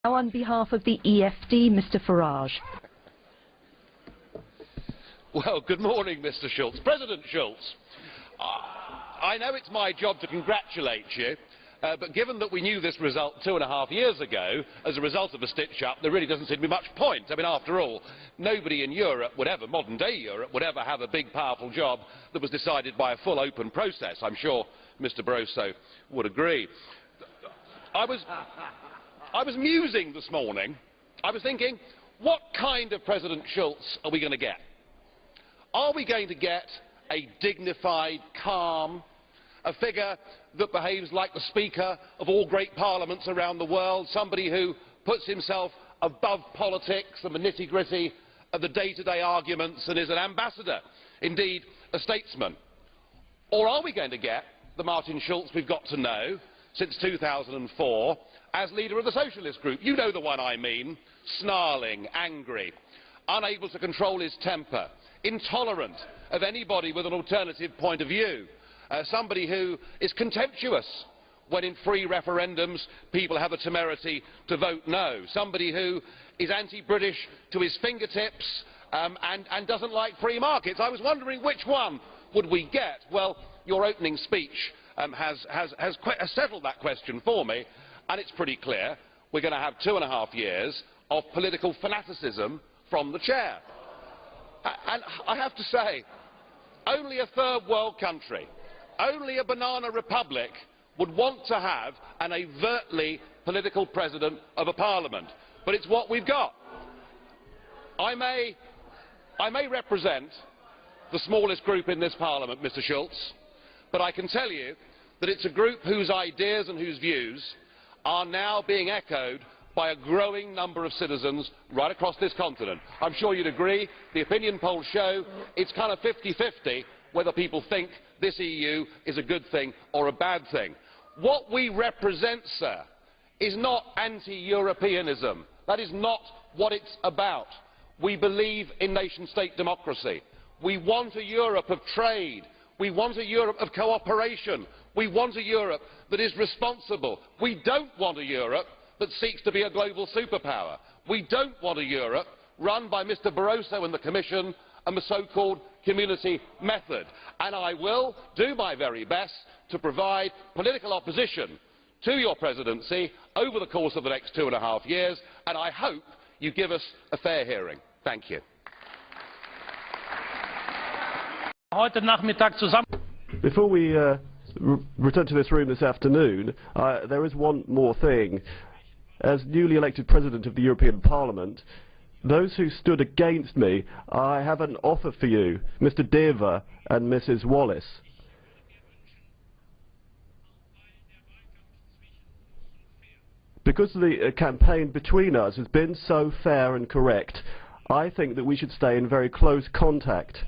Now on behalf of the EFD, Mr. Farage. Well, good morning, Mr. Schulz. President Schulz, I know it's my job to congratulate you, but given that we knew this result 2.5 years ago, as a result of a stitch-up, there really doesn't seem to be much point. I mean, after all, nobody in Europe would ever, modern-day Europe, would ever have a big, powerful job that was decided by a full, open process. I'm sure Mr. Barroso would agree. I was musing this morning. I was thinking, what kind of President Schulz are we going to get? Are we going to get a dignified, calm, a figure that behaves like the Speaker of all great parliaments around the world, somebody who puts himself above politics and the nitty-gritty of the day-to-day arguments and is an ambassador, indeed a statesman? Or are we going to get the Martin Schulz we've got to know since 2004 as leader of the Socialist Group? You know the one I mean. Snarling, angry, unable to control his temper, intolerant of anybody with an alternative point of view, somebody who is contemptuous when in free referendums people have the temerity to vote no, somebody who is anti-British to his fingertips and doesn't like free markets. I was wondering which one would we get. Well, your opening speech has settled that question for me, and it's pretty clear we're going to have 2.5 years of political fanaticism from the chair. And I have to say, only a third world country, only a banana republic would want to have an overtly political president of a parliament. But it's what we've got. I may represent the smallest group in this parliament, Mr. Schulz, but I can tell you that it's a group whose ideas and whose views are now being echoed by a growing number of citizens right across this continent. I'm sure you'd agree. The opinion polls show it's kind of 50-50 whether people think this EU is a good thing or a bad thing. What we represent, sir, is not anti-Europeanism. That is not what it's about. We believe in nation-state democracy. We want a Europe of trade. We want a Europe of cooperation. We want a Europe that is responsible. We don't want a Europe that seeks to be a global superpower. We don't want a Europe run by Mr. Barroso and the Commission and the so-called community method. And I will do my very best to provide political opposition to your presidency over the course of the next 2.5 years, and I hope you give us a fair hearing. Thank you. Before we return to this room this afternoon, there is one more thing. As newly elected President of the European Parliament, those who stood against me, I have an offer for you, Mr. Deva and Mrs. Wallace. Because the campaign between us has been so fair and correct, I think that we should stay in very close contact.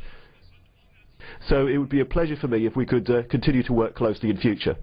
So it would be a pleasure for me if we could continue to work closely in future.